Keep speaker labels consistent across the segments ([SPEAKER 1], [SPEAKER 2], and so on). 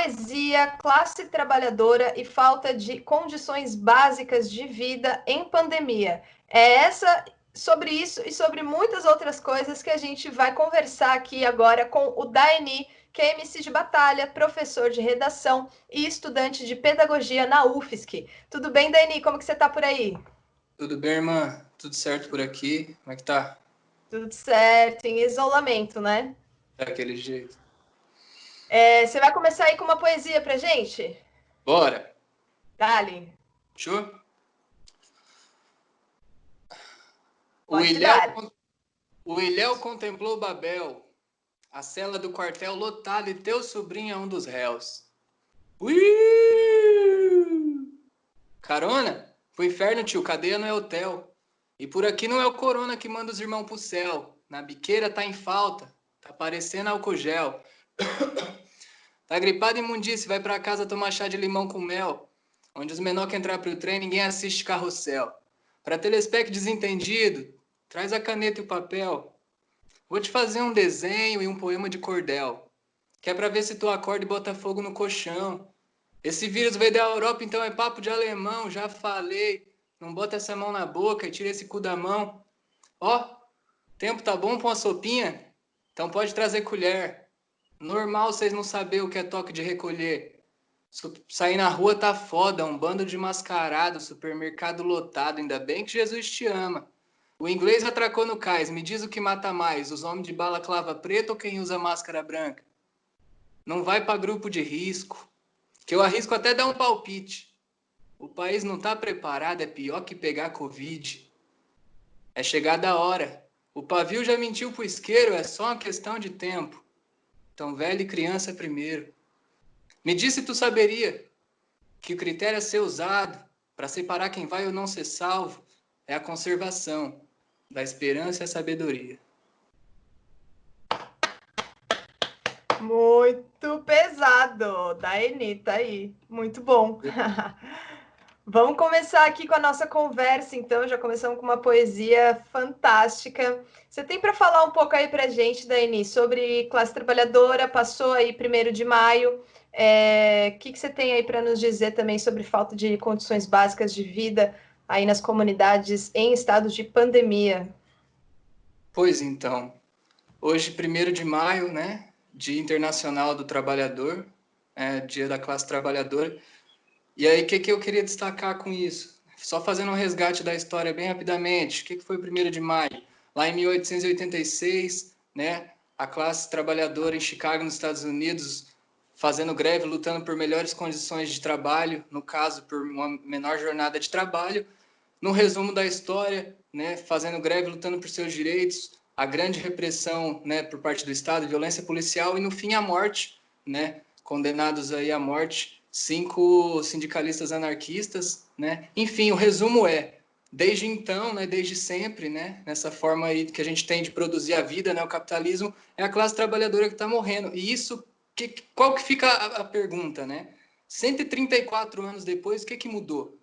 [SPEAKER 1] poesia, classe trabalhadora e falta de condições básicas de vida em pandemia. Sobre isso e sobre muitas outras coisas que a gente vai conversar aqui agora com o Daini, que é MC de batalha, professor de redação e estudante de pedagogia na UFSC. Tudo bem, Daini? Como que você está por aí?
[SPEAKER 2] Tudo bem, irmã? Tudo certo por aqui? Como é que tá?
[SPEAKER 1] Tudo certo, em isolamento, né?
[SPEAKER 2] Daquele jeito.
[SPEAKER 1] Você vai começar aí com uma poesia pra gente?
[SPEAKER 2] Bora!
[SPEAKER 1] Dali.
[SPEAKER 2] Show? O
[SPEAKER 1] Pode
[SPEAKER 2] Ilhéu,
[SPEAKER 1] dar.
[SPEAKER 2] o Ilhéu contemplou Babel, a cela do quartel lotada e teu sobrinho é um dos réus. Ui! Carona? Pro inferno, tio, cadeia não é hotel. E por aqui não é o corona que manda os irmãos pro céu. Na biqueira tá em falta, tá parecendo álcool gel. Tá gripado imundice, vai pra casa tomar chá de limão com mel. Onde os menor que entrar pro trem, ninguém assiste carrossel. Pra telespec desentendido, traz a caneta e o papel. Vou te fazer um desenho e um poema de cordel. Que é pra ver se tu acorda e bota fogo no colchão. Esse vírus veio da Europa, então é papo de alemão, já falei. Não bota essa mão na boca e tira esse cu da mão. Ó, tempo tá bom pra uma sopinha? Então pode trazer colher. Normal vocês não saber o que é toque de recolher. Sair na rua tá foda, um bando de mascarado, supermercado lotado, ainda bem que Jesus te ama. O inglês atracou no cais, me diz o que mata mais, os homens de balaclava preta ou quem usa máscara branca? Não vai pra grupo de risco, que eu arrisco até dar um palpite. O país não tá preparado, é pior que pegar Covid. É chegada a hora. O pavio já mentiu pro isqueiro, é só uma questão de tempo. Então velho e criança primeiro. Me disse se tu saberia que o critério a ser usado para separar quem vai ou não ser salvo é a conservação da esperança e a sabedoria.
[SPEAKER 1] Muito pesado. Da Enita aí. Muito bom. Vamos começar aqui com a nossa conversa, então. Já começamos com uma poesia fantástica. Você tem para falar um pouco aí para a gente, Daini, sobre classe trabalhadora? Passou aí 1º de maio. O que você tem aí para nos dizer também sobre falta de condições básicas de vida aí nas comunidades em estados de pandemia?
[SPEAKER 2] Pois então, hoje, 1º de maio, né, Dia Internacional do Trabalhador, Dia da Classe Trabalhadora. E aí, o que eu queria destacar com isso? Só fazendo um resgate da história bem rapidamente. O que foi 1º de maio? Lá em 1886, né, a classe trabalhadora em Chicago, nos Estados Unidos, fazendo greve, lutando por melhores condições de trabalho, no caso, por uma menor jornada de trabalho. No resumo da história, né, fazendo greve, lutando por seus direitos, a grande repressão, né, por parte do Estado, violência policial e, no fim, a morte, né, condenados aí à morte, 5 sindicalistas anarquistas, né. Enfim, o resumo é, desde então, né, desde sempre, né, nessa forma aí que a gente tem de produzir a vida, né, o capitalismo, é a classe trabalhadora que está morrendo. E isso, qual que fica a pergunta, né? 134 anos depois, o que mudou?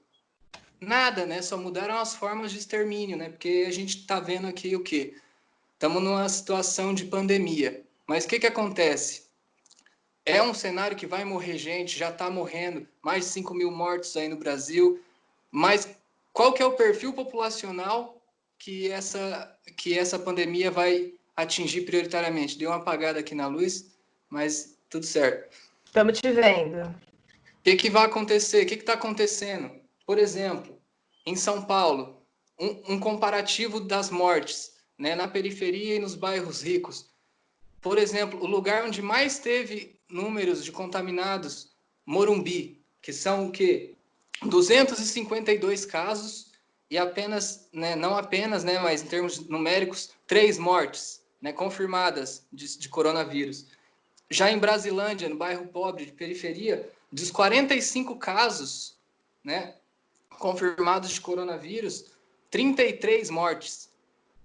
[SPEAKER 2] Nada, né? Só mudaram as formas de extermínio, né? Porque a gente está vendo aqui o quê? Estamos numa situação de pandemia. Mas o que acontece? É um cenário que vai morrer gente, já está morrendo, mais de 5 mil mortos aí no Brasil. Mas qual que é o perfil populacional que essa pandemia vai atingir prioritariamente? Deu uma apagada aqui na luz, mas tudo certo.
[SPEAKER 1] Estamos te vendo.
[SPEAKER 2] O que vai acontecer? O que está acontecendo? Por exemplo, em São Paulo, um comparativo das mortes, né, na periferia e nos bairros ricos. Por exemplo, o lugar onde mais teve números de contaminados, Morumbi, que são o quê? 252 casos e apenas, né, não apenas, né, mas em termos numéricos, 3 mortes, né, confirmadas de coronavírus. Já em Brasilândia, no bairro pobre de periferia, dos 45 casos, né, confirmados de coronavírus, 33 mortes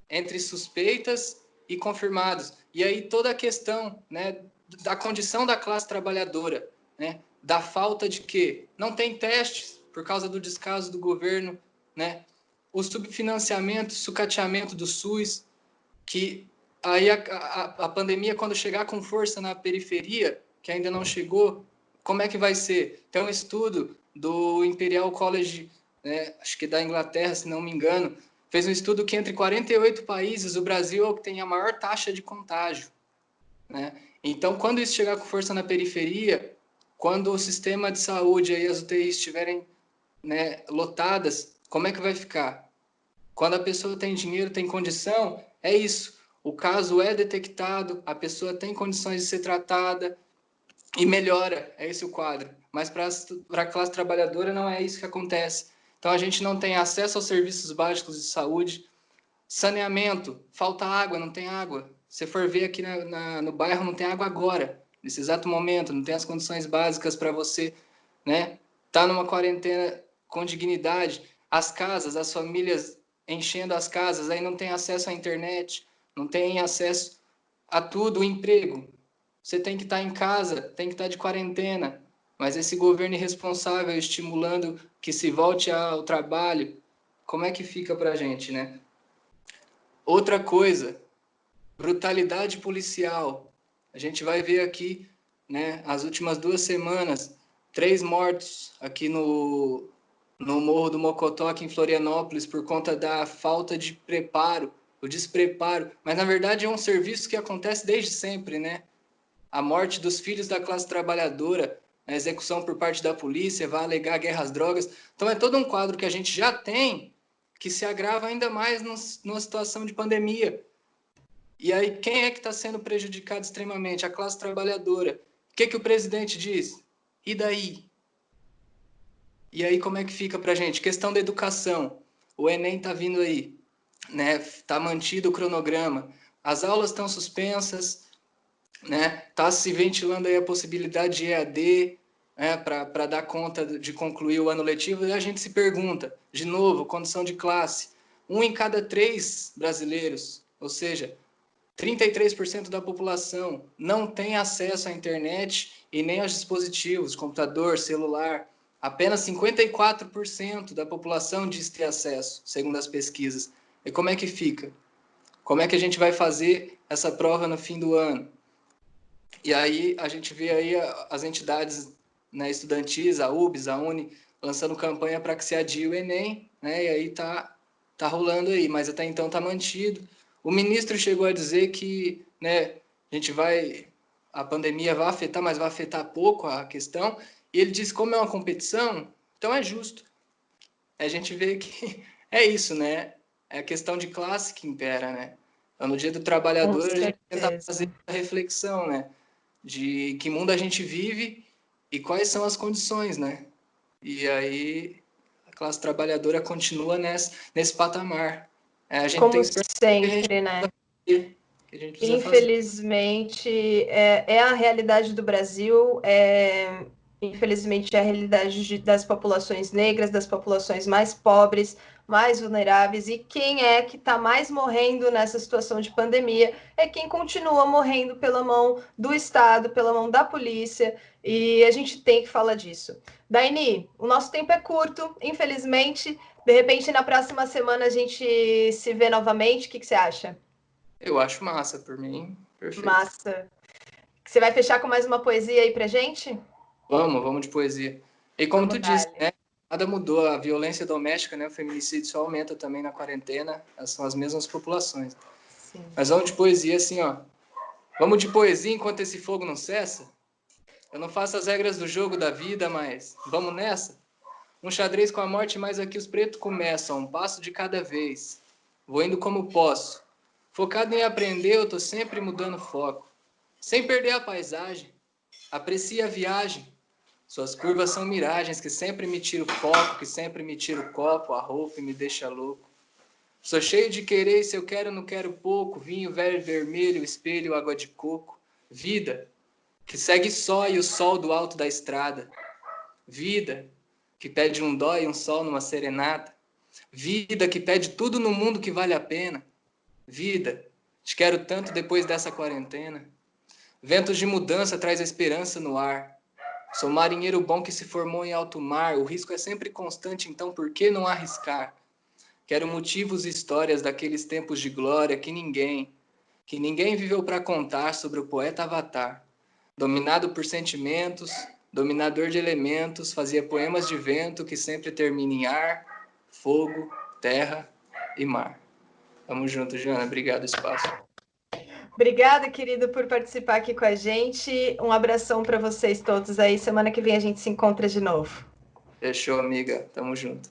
[SPEAKER 2] entre suspeitas e confirmados. E aí toda a questão, né, da condição da classe trabalhadora, né, da falta de quê? Não tem testes por causa do descaso do governo, né, o subfinanciamento, sucateamento do SUS, que aí a pandemia, quando chegar com força na periferia, que ainda não chegou, Como é que vai ser? Tem um estudo do Imperial College, né, acho que da Inglaterra, se não me engano, fez um estudo que entre 48 países, o Brasil é o que tem a maior taxa de contágio, né? Então, quando isso chegar com força na periferia, quando o sistema de saúde e as UTIs estiverem, né, lotadas, como é que vai ficar? Quando a pessoa tem dinheiro, tem condição, é isso. O caso é detectado, a pessoa tem condições de ser tratada e melhora, é esse o quadro. Mas para a classe trabalhadora não é isso que acontece. Então a gente não tem acesso aos serviços básicos de saúde, saneamento, falta água, não tem água. Se for ver aqui no bairro, não tem água agora, nesse exato momento, não tem as condições básicas para você, né, tá numa quarentena com dignidade. As casas, as famílias enchendo as casas, aí não tem acesso à internet, não tem acesso a tudo, o emprego. Você tem que estar em casa, tem que estar de quarentena, mas esse governo irresponsável estimulando que se volte ao trabalho, como é que fica para a gente, né? Outra coisa, brutalidade policial. A gente vai ver aqui, né, as últimas 2 semanas, 3 mortos aqui no Morro do Mocotó, aqui em Florianópolis, por conta da falta de preparo, o despreparo. Mas, na verdade, é um serviço que acontece desde sempre, né? A morte dos filhos da classe trabalhadora, a execução por parte da polícia, vai alegar guerra às drogas. Então, é todo um quadro que a gente já tem, que se agrava ainda mais numa situação de pandemia. E aí, quem é que está sendo prejudicado extremamente? A classe trabalhadora. O que o presidente diz? E daí? E aí, como é que fica para a gente? Questão da educação. O Enem está vindo aí, né? Está mantido o cronograma. As aulas estão suspensas, né? Está se ventilando aí a possibilidade de EAD, né? Para dar conta de concluir o ano letivo. E a gente se pergunta, de novo, condição de classe. 1 em cada 3 brasileiros, ou seja, 33% da população não tem acesso à internet e nem aos dispositivos, computador, celular. Apenas 54% da população diz ter acesso, segundo as pesquisas. E como é que fica? Como é que a gente vai fazer essa prova no fim do ano? E aí a gente vê aí as entidades, né, estudantis, a UBS, a Uni, lançando campanha para que se adie o Enem, né? E aí tá rolando aí, mas até então tá mantido. O ministro chegou a dizer que, né, a pandemia vai afetar, mas vai afetar pouco a questão. E ele disse, como é uma competição, então é justo. A gente vê que é isso, né? É a questão de classe que impera, né? Então, no Dia do
[SPEAKER 1] Com
[SPEAKER 2] Trabalhador, a gente tenta
[SPEAKER 1] certeza.
[SPEAKER 2] fazer a reflexão, né? De que mundo a gente vive e quais são as condições, né? E aí a classe trabalhadora continua nesse patamar. A gente
[SPEAKER 1] Como
[SPEAKER 2] tem que se perguntar o que
[SPEAKER 1] sempre, né?
[SPEAKER 2] a gente precisa fazer.
[SPEAKER 1] Infelizmente, é a realidade do Brasil, infelizmente, é a realidade das populações negras, das populações mais pobres, mais vulneráveis, e quem é que está mais morrendo nessa situação de pandemia é quem continua morrendo pela mão do Estado, pela mão da polícia, e a gente tem que falar disso. Daini, o nosso tempo é curto, infelizmente, de repente na próxima semana a gente se vê novamente, o que você acha?
[SPEAKER 2] Eu acho massa, por mim, perfeito.
[SPEAKER 1] Massa. Você vai fechar com mais uma poesia aí pra gente?
[SPEAKER 2] Vamos de poesia. E como tu
[SPEAKER 1] Vamos
[SPEAKER 2] disse,
[SPEAKER 1] dar.
[SPEAKER 2] né? Nada mudou, a violência doméstica, né? O feminicídio só aumenta também na quarentena, são as mesmas populações.
[SPEAKER 1] Sim.
[SPEAKER 2] Mas vamos de poesia assim, ó. Vamos de poesia enquanto esse fogo não cessa? Eu não faço as regras do jogo da vida, mas vamos nessa? Um xadrez com a morte, mas aqui os pretos começam, um passo de cada vez. Vou indo como posso. Focado em aprender, eu tô sempre mudando foco. Sem perder a paisagem. Aprecie a viagem. Suas curvas são miragens que sempre me tiram o foco, que sempre me tira o copo, a roupa e me deixa louco. Sou cheio de querer, se eu quero, não quero pouco. Vinho velho, vermelho, espelho, água de coco. Vida, que segue só e o sol do alto da estrada. Vida, que pede um dó e um sol numa serenata. Vida, que pede tudo no mundo que vale a pena. Vida, te quero tanto depois dessa quarentena. Ventos de mudança traz a esperança no ar. Sou marinheiro bom que se formou em alto mar. O risco é sempre constante, então por que não arriscar? Quero motivos e histórias daqueles tempos de glória que ninguém viveu para contar sobre o poeta Avatar. Dominado por sentimentos, dominador de elementos, fazia poemas de vento que sempre terminam em ar, fogo, terra e mar. Tamo junto, Joana. Obrigado, espaço.
[SPEAKER 1] Obrigada, querido, por participar aqui com a gente. Um abração para vocês todos aí. Semana que vem a gente se encontra de novo.
[SPEAKER 2] Fechou, amiga. Tamo junto.